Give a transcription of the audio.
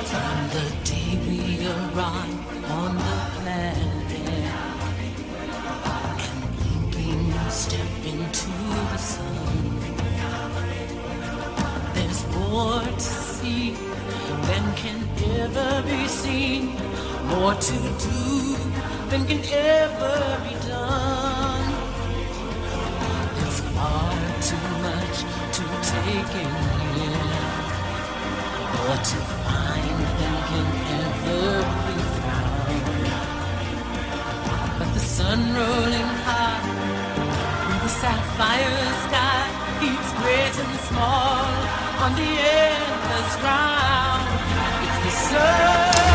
From the day we arrive on the planet and blinking step into the sun, there's more to see than can ever be seen, more to do than can ever be done. There's far too much to take in here, more to find than can ever be found. But the sun rolling high through the sapphire sky keeps great and small on the endless ground. It's the sun.